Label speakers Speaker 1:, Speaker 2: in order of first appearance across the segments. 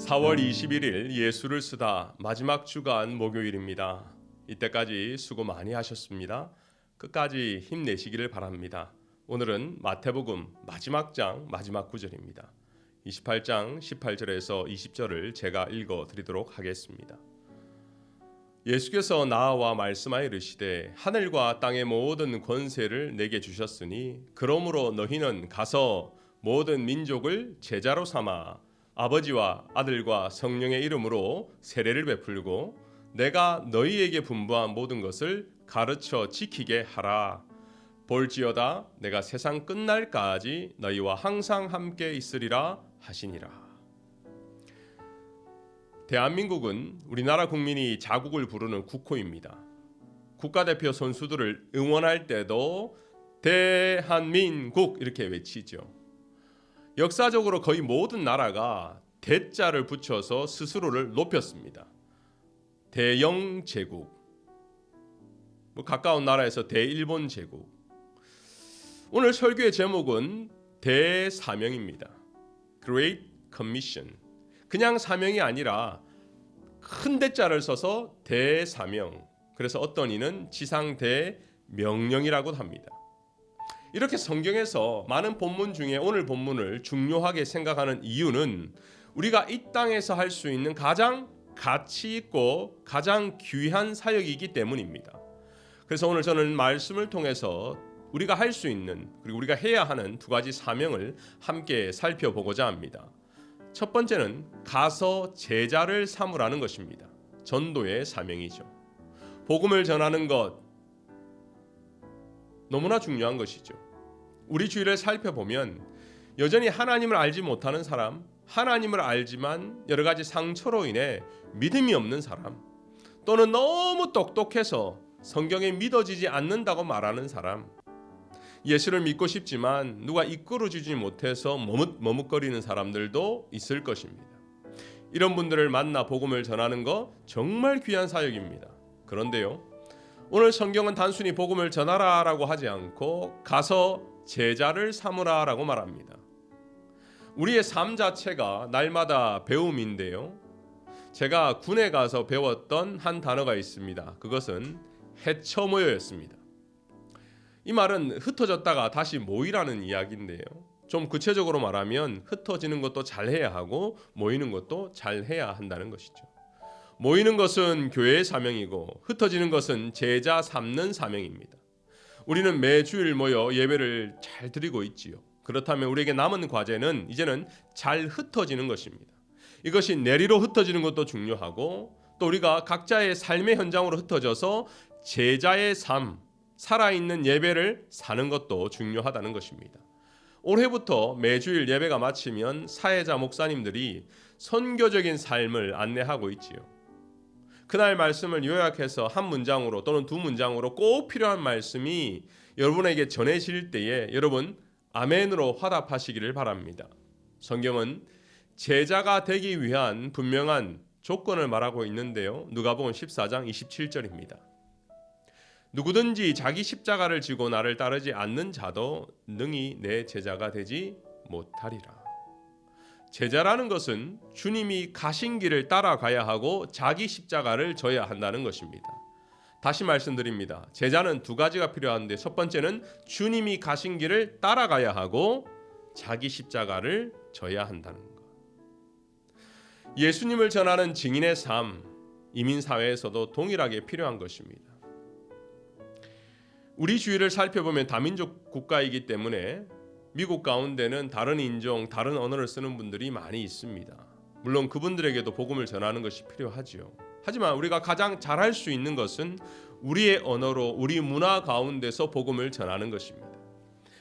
Speaker 1: 4월 21일 예수를 쓰다 마지막 주간 목요일입니다. 이때까지 수고 많이 하셨습니다. 끝까지 힘내시기를 바랍니다. 오늘은 마태복음 마지막 장 마지막 구절입니다. 28장 18절에서 20절을 제가 읽어드리도록 하겠습니다. 예수께서 나와 말씀하여 이르시되 하늘과 땅의 모든 권세를 내게 주셨으니 그러므로 너희는 가서 모든 민족을 제자로 삼아 아버지와 아들과 성령의 이름으로 세례를 베풀고 내가 너희에게 분부한 모든 것을 가르쳐 지키게 하라. 볼지어다 내가 세상 끝날까지 너희와 항상 함께 있으리라 하시니라. 대한민국은 우리나라 국민이 자국을 부르는 국호입니다. 국가대표 선수들을 응원할 때도 대한민국 이렇게 외치죠. 역사적으로 거의 모든 나라가 대자를 붙여서 스스로를 높였습니다. 대영 제국, 가까운 나라에서 대일본 제국. 오늘 설교의 제목은 대사명입니다. Great Commission. 그냥 사명이 아니라 큰 대자를 써서 대사명. 그래서 어떤 이는 지상대명령이라고도 합니다. 이렇게 성경에서 많은 본문 중에 오늘 본문을 중요하게 생각하는 이유는 우리가 이 땅에서 할 수 있는 가장 가치 있고 가장 귀한 사역이기 때문입니다. 그래서 오늘 저는 말씀을 통해서 우리가 할 수 있는 그리고 우리가 해야 하는 두 가지 사명을 함께 살펴보고자 합니다. 첫 번째는 가서 제자를 삼으라는 것입니다. 전도의 사명이죠. 복음을 전하는 것 너무나 중요한 것이죠. 우리 주위를 살펴보면 여전히 하나님을 알지 못하는 사람, 하나님을 알지만 여러 가지 상처로 인해 믿음이 없는 사람, 또는 너무 똑똑해서 성경에 믿어지지 않는다고 말하는 사람, 예수를 믿고 싶지만 누가 이끌어주지 못해서 머뭇거리는 사람들도 있을 것입니다. 이런 분들을 만나 복음을 전하는 거 정말 귀한 사역입니다. 그런데요, 오늘 성경은 단순히 복음을 전하라라고 하지 않고 가서 제자를 삼으라라고 말합니다. 우리의 삶 자체가 날마다 배움인데요. 제가 군에 가서 배웠던 한 단어가 있습니다. 그것은 해처모여였습니다. 이 말은 흩어졌다가 다시 모이라는 이야기인데요. 좀 구체적으로 말하면 흩어지는 것도 잘해야 하고 모이는 것도 잘해야 한다는 것이죠. 모이는 것은 교회의 사명이고 흩어지는 것은 제자 삼는 사명입니다. 우리는 매주일 모여 예배를 잘 드리고 있지요. 그렇다면 우리에게 남은 과제는 이제는 잘 흩어지는 것입니다. 이것이 내리로 흩어지는 것도 중요하고 또 우리가 각자의 삶의 현장으로 흩어져서 제자의 삶, 살아있는 예배를 사는 것도 중요하다는 것입니다. 올해부터 매주일 예배가 마치면 사회자 목사님들이 선교적인 삶을 안내하고 있지요. 그날 말씀을 요약해서 한 문장으로 또는 두 문장으로 꼭 필요한 말씀이 여러분에게 전해질 때에 여러분 아멘으로 화답하시기를 바랍니다. 성경은 제자가 되기 위한 분명한 조건을 말하고 있는데요. 누가복음 14장 27절입니다. 누구든지 자기 십자가를 지고 나를 따르지 않는 자도 능히 내 제자가 되지 못하리라. 제자라는 것은 주님이 가신 길을 따라가야 하고 자기 십자가를 져야 한다는 것입니다. 다시 말씀드립니다. 제자는 두 가지가 필요한데 첫 번째는 주님이 가신 길을 따라가야 하고 자기 십자가를 져야 한다는 것. 예수님을 전하는 증인의 삶, 이민사회에서도 동일하게 필요한 것입니다. 우리 주위를 살펴보면 다민족 국가이기 때문에 미국 가운데는 다른 인종, 다른 언어를 쓰는 분들이 많이 있습니다. 물론 그분들에게도 복음을 전하는 것이 필요하지요. 하지만 우리가 가장 잘할 수 있는 것은 우리의 언어로 우리 문화 가운데서 복음을 전하는 것입니다.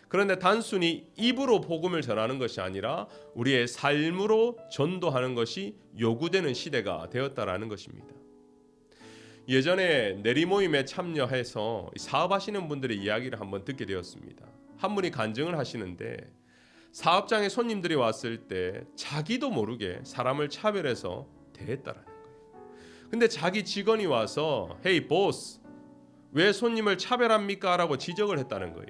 Speaker 1: 그런데 단순히 입으로 복음을 전하는 것이 아니라 우리의 삶으로 전도하는 것이 요구되는 시대가 되었다라는 것입니다. 예전에 내리모임에 참여해서 사업하시는 분들의 이야기를 한번 듣게 되었습니다. 한 분이 간증을 하시는데 사업장에 손님들이 왔을 때 자기도 모르게 사람을 차별해서 대했다라는 거예요. 근데 자기 직원이 와서 "Hey boss, 왜 손님을 차별합니까? 라고 지적을 했다는 거예요.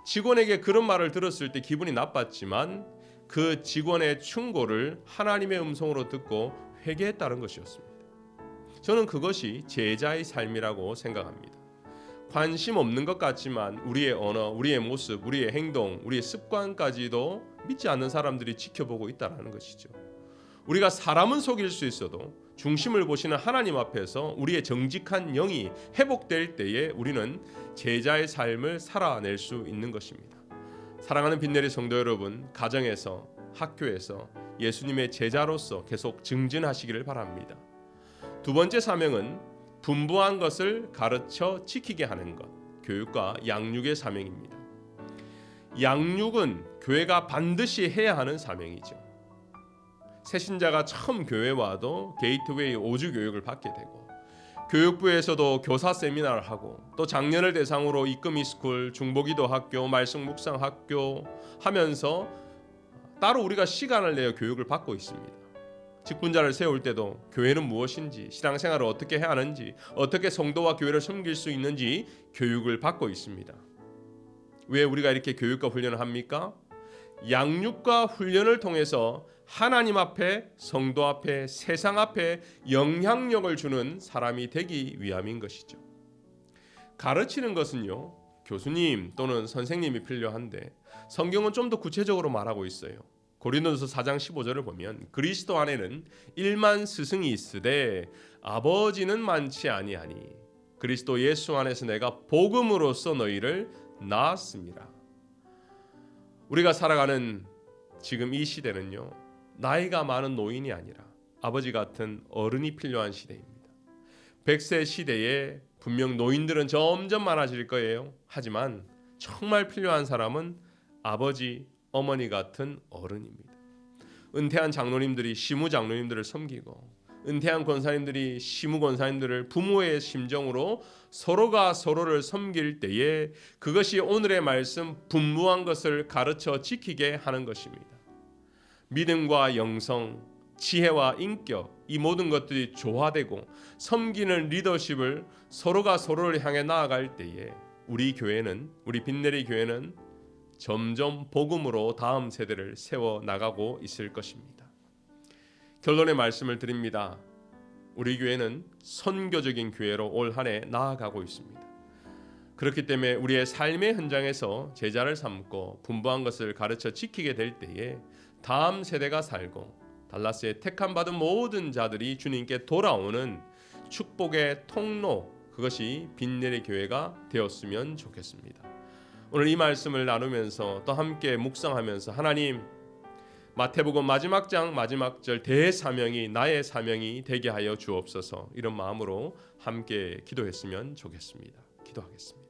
Speaker 1: 직원에게 그런 말을 들었을 때 기분이 나빴지만 그 직원의 충고를 하나님의 음성으로 듣고 회개했다는 것이었습니다. 저는 그것이 제자의 삶이라고 생각합니다. 관심 없는 것 같지만 우리의 언어, 우리의 모습, 우리의 행동, 우리의 습관까지도 믿지 않는 사람들이 지켜보고 있다는 것이죠. 우리가 사람은 속일 수 있어도 중심을 보시는 하나님 앞에서 우리의 정직한 영이 회복될 때에 우리는 제자의 삶을 살아낼 수 있는 것입니다. 사랑하는 빈내리 성도 여러분, 가정에서, 학교에서 예수님의 제자로서 계속 증진하시기를 바랍니다. 두 번째 사명은 분부한 것을 가르쳐 지키게 하는 것, 교육과 양육의 사명입니다. 양육은 교회가 반드시 해야 하는 사명이죠. 새신자가 처음 교회에 와도 게이트웨이 5주 교육을 받게 되고, 교육부에서도 교사 세미나를 하고, 또 장년을 대상으로 이끄미스쿨, 중보기도 학교, 말씀 묵상 학교 하면서 따로 우리가 시간을 내어 교육을 받고 있습니다. 직분자를 세울 때도 교회는 무엇인지, 신앙생활을 어떻게 해야 하는지, 어떻게 성도와 교회를 섬길 수 있는지 교육을 받고 있습니다. 왜 우리가 이렇게 교육과 훈련을 합니까? 양육과 훈련을 통해서 하나님 앞에, 성도 앞에, 세상 앞에 영향력을 주는 사람이 되기 위함인 것이죠. 가르치는 것은요, 교수님 또는 선생님이 필요한데 성경은 좀 더 구체적으로 말하고 있어요. 고린도서 4장 15절을 보면 그리스도 안에는 1만 스승이 있으되 아버지는 많지 아니하니 그리스도 예수 안에서 내가 복음으로써 너희를 낳았습니다. 우리가 살아가는 지금 이 시대는요, 나이가 많은 노인이 아니라 아버지 같은 어른이 필요한 시대입니다. 100세 시대에 분명 노인들은 점점 많아질 거예요. 하지만 정말 필요한 사람은 아버지, 어머니 같은 어른입니다. 은퇴한 장로님들이 시무 장로님들을 섬기고, 은퇴한 권사님들이 시무 권사님들을 부모의 심정으로 서로가 서로를 섬길 때에 그것이 오늘의 말씀 분부한 것을 가르쳐 지키게 하는 것입니다. 믿음과 영성, 지혜와 인격, 이 모든 것들이 조화되고 섬기는 리더십을 서로가 서로를 향해 나아갈 때에 우리 교회는, 우리 빈내리 교회는 점점 복음으로 다음 세대를 세워 나가고 있을 것입니다. 결론의 말씀을 드립니다. 우리 교회는 선교적인 교회로 올 한 해 나아가고 있습니다. 그렇기 때문에 우리의 삶의 현장에서 제자를 삼고 분부한 것을 가르쳐 지키게 될 때에 다음 세대가 살고 달라스에 택함 받은 모든 자들이 주님께 돌아오는 축복의 통로, 그것이 빈내리 교회가 되었으면 좋겠습니다. 오늘 이 말씀을 나누면서 또 함께 묵상하면서 하나님, 마태복음 마지막 장 마지막 절 대사명이 나의 사명이 되게 하여 주옵소서, 이런 마음으로 함께 기도했으면 좋겠습니다. 기도하겠습니다.